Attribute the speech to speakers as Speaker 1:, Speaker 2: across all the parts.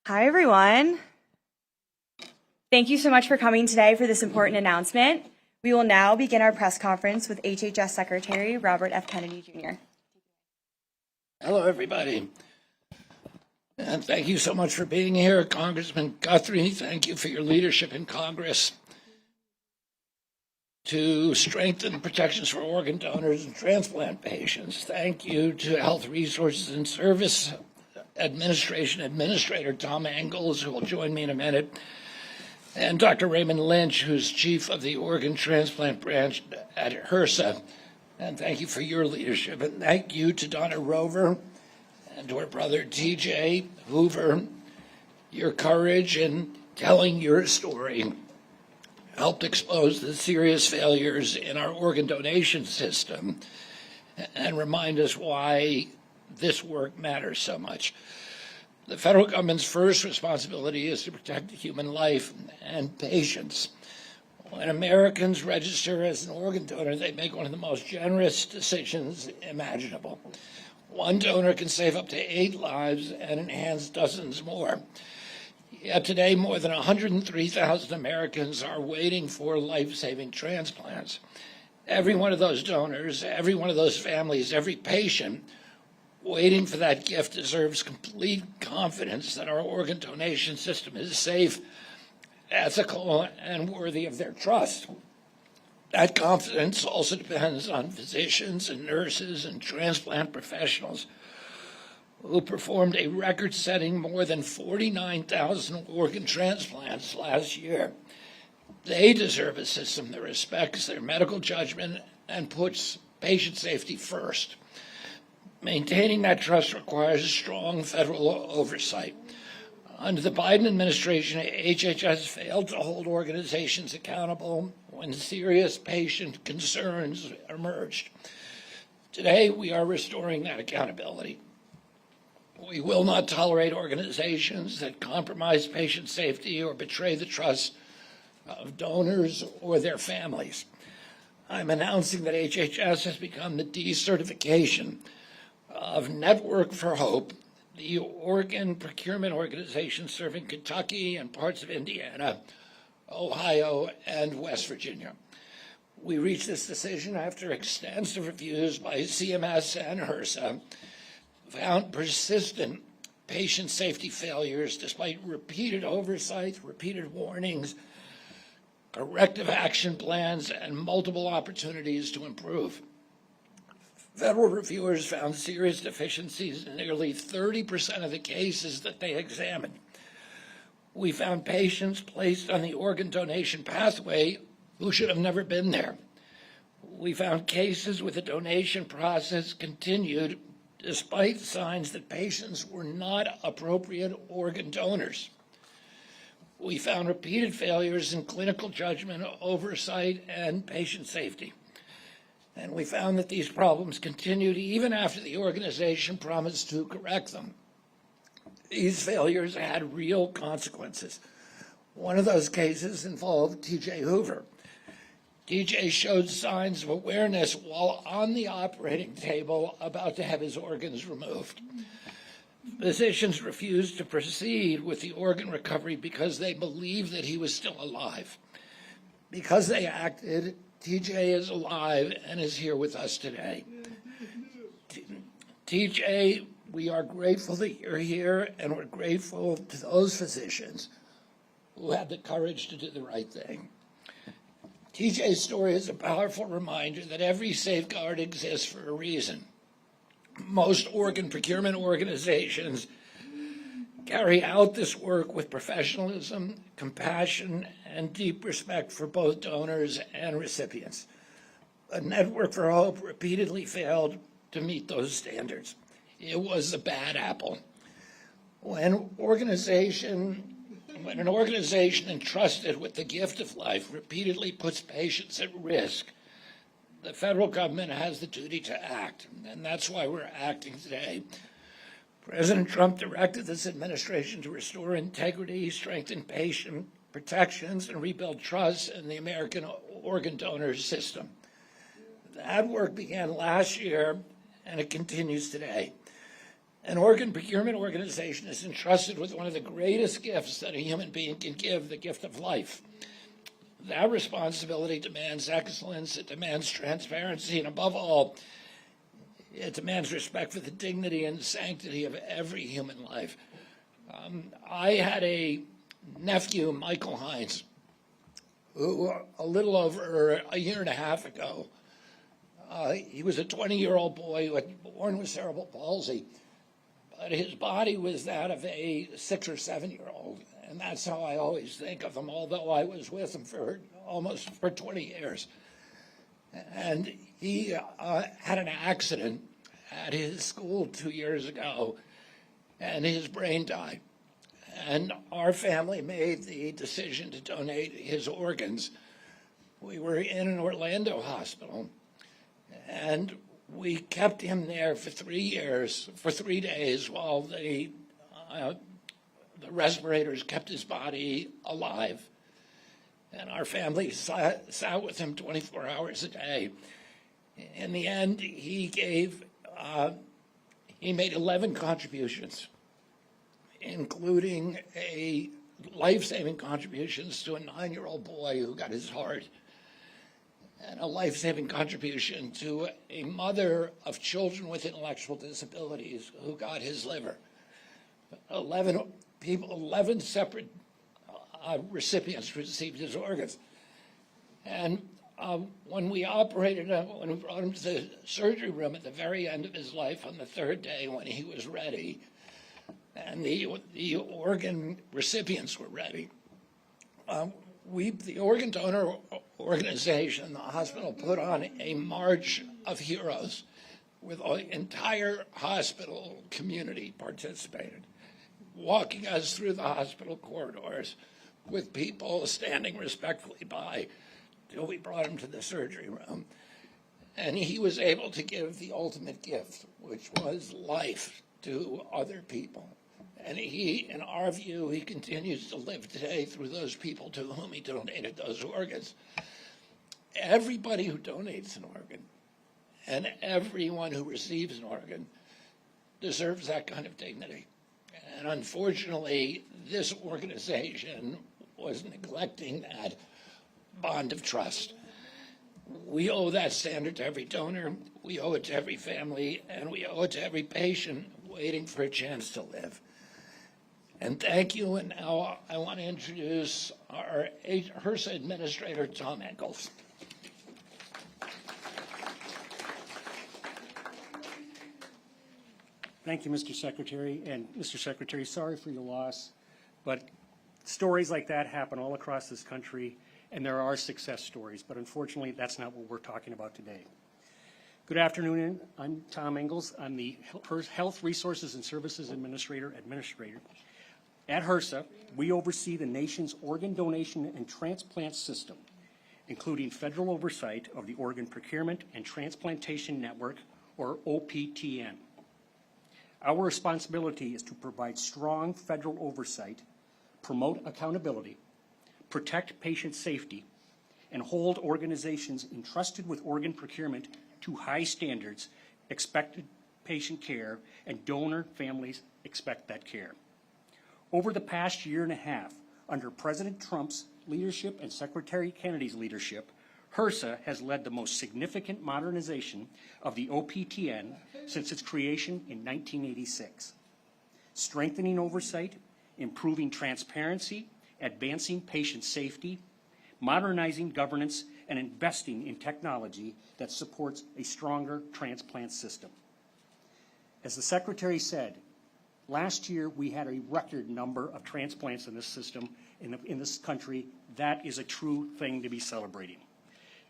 Speaker 1: Hi, everyone. Thank you so much for coming today for this important announcement. We will now begin our press conference with HHS Secretary Robert F. Kennedy, Jr.
Speaker 2: Hello, everybody. And thank you so much for being here. Congressman Guthrie, thank you for your leadership in Congress to strengthen protections for organ donors and transplant patients. Thank you to Health Resources and Service Administrator Tom Engels, who will join me in a minute, and Dr. Raymond Lynch, who's chief of the organ transplant branch at HRSA. And thank you for your leadership. And thank you to Donna Rover and to her brother TJ Hoover. Your courage in telling your story helped expose the serious failures in our organ donation system and remind us why this work matters so much. The federal government's first responsibility is to protect human life and patients. When Americans register as an organ donor, they make one of the most generous decisions imaginable. One donor can save up to 8 lives and enhance dozens more. Yet today, more than 103,000 Americans are waiting for life-saving transplants. Every one of those donors, every one of those families, every patient waiting for that gift deserves complete confidence that our organ donation system is safe, ethical, and worthy of their trust. That confidence also depends on physicians and nurses and transplant professionals who performed a record-setting more than 49,000 organ transplants last year. They deserve a system that respects their medical judgment and puts patient safety first. Maintaining that trust requires strong federal oversight. Under the Biden administration, HHS failed to hold organizations accountable when serious patient concerns emerged. Today, we are restoring that accountability. We will not tolerate organizations that compromise patient safety or betray the trust of donors or their families. I'm announcing that HHS has become the decertification of Network for Hope, the organ procurement organization serving Kentucky and parts of Indiana, Ohio, and West Virginia. We reached this decision after extensive reviews by CMS and HRSA found persistent patient safety failures despite repeated oversight, repeated warnings, corrective action plans, and multiple opportunities to improve. Federal reviewers found serious deficiencies in nearly 30% of the cases that they examined. We found patients placed on the organ donation pathway who should have never been there. We found cases where the donation process continued despite signs that patients were not appropriate organ donors. We found repeated failures in clinical judgment, oversight, and patient safety. And we found that these problems continued even after the organization promised to correct them. These failures had real consequences. One of those cases involved TJ Hoover. TJ showed signs of awareness while on the operating table about to have his organs removed. Physicians refused to proceed with the organ recovery because they believed that he was still alive. Because they acted, TJ is alive and is here with us today. TJ, we are grateful that you're here, and we're grateful to those physicians who had the courage to do the right thing. TJ's story is a powerful reminder that every safeguard exists for a reason. Most organ procurement organizations carry out this work with professionalism, compassion, and deep respect for both donors and recipients. But Network for Hope repeatedly failed to meet those standards. It was a bad apple. When an organization entrusted with the gift of life repeatedly puts patients at risk, the federal government has the duty to act, and that's why we're acting today. President Trump directed this administration to restore integrity, strengthen patient protections, and rebuild trust in the American organ donor system. That work began last year, and it continues today. An organ procurement organization is entrusted with one of the greatest gifts that a human being can give, the gift of life. That responsibility demands excellence, it demands transparency, and above all, it demands respect for the dignity and sanctity of every human life. I had a nephew, Michael Hines, who a little over a year and a half ago, he was a 20-year-old boy who was born with cerebral palsy, but his body was that of a 6 or 7-year-old, and that's how I always think of him, although I was with him for almost 20 years. And he had an accident at his school 2 years ago, and his brain died. And our family made the decision to donate his organs. We were in an Orlando hospital, and we kept him there for 3 years, for 3 days, while the respirators kept his body alive. And our family sat with him 24 hours a day. In the end, he made 11 contributions, including a life-saving contributions to a 9-year-old boy who got his heart, and a life-saving contribution to a mother of children with intellectual disabilities who got his liver. 11 people, 11 separate recipients received his organs. And when we operated him, when we brought him to the surgery room at the very end of his life on the 3rd day when he was ready, and the organ recipients were ready, the organ donor organization, the hospital, put on a march of heroes with the entire hospital community participated, walking us through the hospital corridors with people standing respectfully by till we brought him to the surgery room. And he was able to give the ultimate gift, which was life to other people. And he, in our view, he continues to live today through those people to whom he donated those organs. Everybody who donates an organ and everyone who receives an organ deserves that kind of dignity. And unfortunately, this organization was neglecting that bond of trust. We owe that standard to every donor, we owe it to every family, and we owe it to every patient waiting for a chance to live. And thank you, and now I want to introduce our HRSA Administrator, Tom Engels.
Speaker 3: Thank you, Mr. Secretary. And Mr. Secretary, sorry for your loss, but stories like that happen all across this country, and there are success stories, but unfortunately, that's not what we're talking about today. Good afternoon. I'm Tom Engels. I'm the Health Resources and Services Administrator. At HRSA, we oversee the nation's organ donation and transplant system, including federal oversight of the Organ Procurement and Transplantation Network, or OPTN. Our responsibility is to provide strong federal oversight, promote accountability, protect patient safety, and hold organizations entrusted with organ procurement to high standards, expected patient care, and donor families expect that care. Over the past year and a half, under President Trump's leadership and Secretary Kennedy's leadership, HRSA has led the most significant modernization of the OPTN since its creation in 1986. Strengthening oversight, improving transparency, advancing patient safety, modernizing governance, and investing in technology that supports a stronger transplant system. As the Secretary said, last year we had a record number of transplants in this system, in this country. That is a true thing to be celebrating.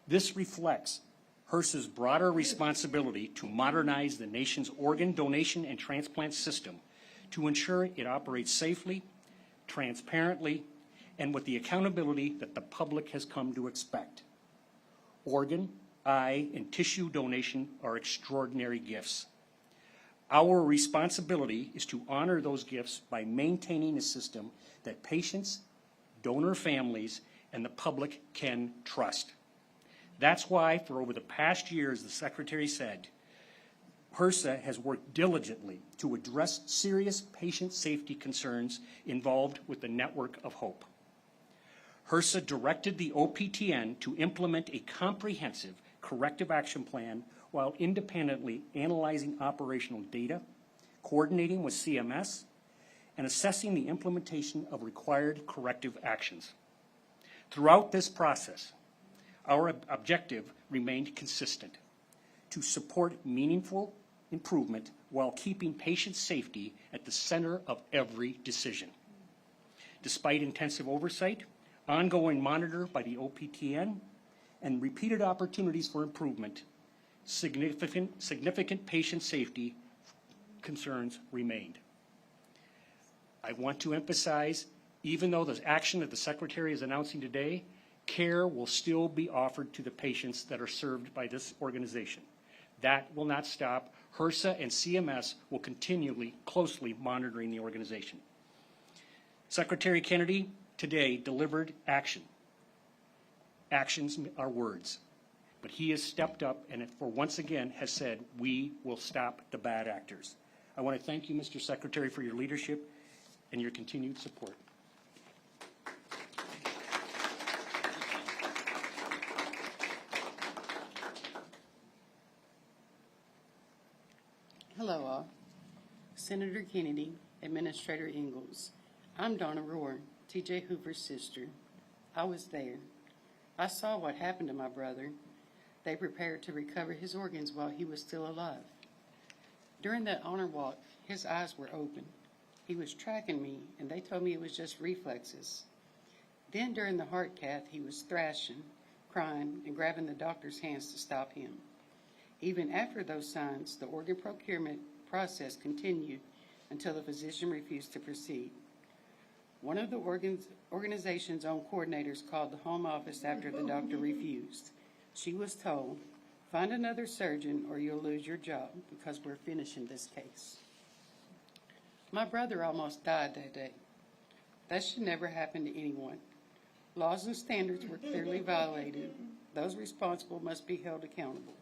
Speaker 3: This reflects HRSA's broader responsibility to modernize the nation's organ donation and transplant system to ensure it operates safely, transparently, and with the accountability that the public has come to expect. Organ, eye, and tissue donation are extraordinary gifts. Our responsibility is to honor those gifts by maintaining a system that patients, donor families, and the public can trust. That's why, for over the past year, as the Secretary said, HRSA has worked diligently to address serious patient safety concerns involved with the Network of Hope. HRSA directed the OPTN to implement a comprehensive corrective action plan while independently analyzing operational data, coordinating with CMS, and assessing the implementation of required corrective actions. Throughout this process, our objective remained consistent: to support meaningful improvement while keeping patient safety at the center of every decision. Despite intensive oversight, ongoing monitor by the OPTN, and repeated opportunities for improvement, significant patient safety concerns remained. I want to emphasize, even though the action that the Secretary is announcing today, care will still be offered to the patients that are served by this organization. That will not stop. HRSA and CMS will continually closely monitoring the organization. Secretary Kennedy today delivered action. Actions are words, but he has stepped up and for once again has said, we will stop the bad actors. I want to thank you, Mr. Secretary, for your leadership and your continued support.
Speaker 4: Hello all. Senator Kennedy, Administrator Ingalls. I'm Donna Rohr, T.J. Hoover's sister. I was there. I saw what happened to my brother. They prepared to recover his organs while he was still alive. During that honor walk, his eyes were open. He was tracking me, and they told me it was just reflexes. Then during the heart cath, he was thrashing, crying, and grabbing the doctor's hands to stop him. Even after those signs, the organ procurement process continued until the physician refused to proceed. One of the organization's own coordinators called the home office after the doctor refused. She was told, "Find another surgeon or you'll lose your job because we're finishing this case." My brother almost died that day. That should never happen to anyone. Laws and standards were clearly violated. Those responsible must be held accountable.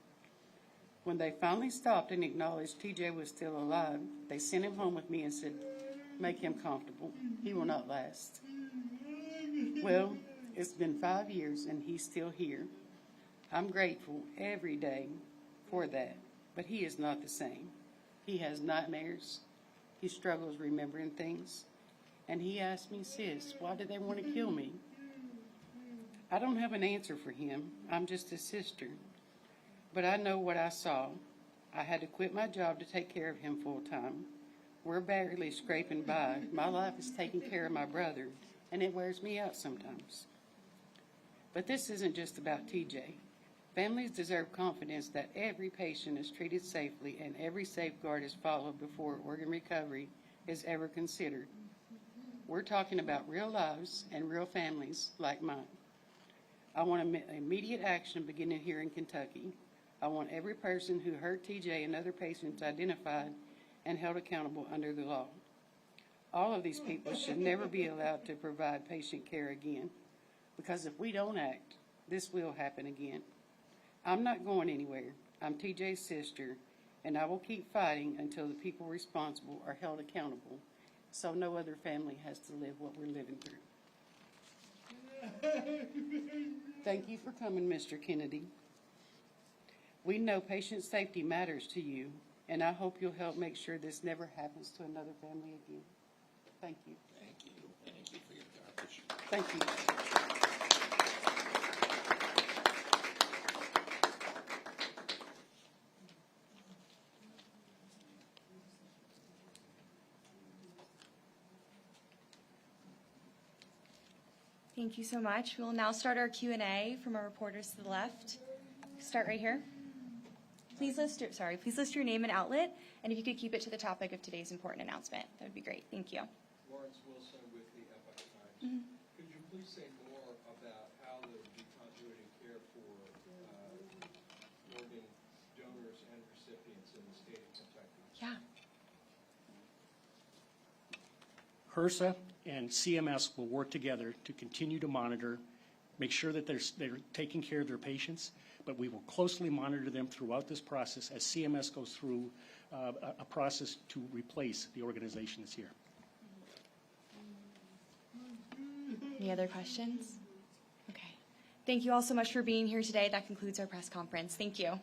Speaker 4: When they finally stopped and acknowledged TJ was still alive, they sent him home with me and said, "Make him comfortable. He will not last." Well, it's been 5 years and he's still here. I'm grateful every day for that, but he is not the same. He has nightmares. He struggles remembering things. And he asked me, "Sis, why did they want to kill me?" I don't have an answer for him. I'm just his sister. But I know what I saw. I had to quit my job to take care of him full time. We're barely scraping by. My life is taking care of my brother, and it wears me out sometimes. But this isn't just about TJ. Families deserve confidence that every patient is treated safely and every safeguard is followed before organ recovery is ever considered. We're talking about real lives and real families like mine. I want immediate action beginning here in Kentucky. I want every person who hurt TJ and other patients identified and held accountable under the law. All of these people should never be allowed to provide patient care again, because if we don't act, this will happen again. I'm not going anywhere. I'm TJ's sister, and I will keep fighting until the people responsible are held accountable, so no other family has to live what we're living through. Thank you for coming, Mr. Kennedy. We know patient safety matters to you, and I hope you'll help make sure this never happens to another family again. Thank you.
Speaker 2: Thank you. Thank you for your courage.
Speaker 4: Thank you.
Speaker 1: Thank you so much. We will now start our Q&A from our reporters to the left. Start right here. Please list your name and outlet, and if you could keep it to the topic of today's important announcement, that would be great. Thank you.
Speaker 5: Lawrence Wilson with the FI Times. Could you please say more about how there will be continuity of care for organ donors and recipients in the state of Kentucky?
Speaker 1: Yeah.
Speaker 3: HRSA and CMS will work together to continue to monitor, make sure that they're taking care of their patients, but we will closely monitor them throughout this process as CMS goes through a process to replace the organization that's here.
Speaker 1: Any other questions? Okay. Thank you all so much for being here today. That concludes our press conference. Thank you.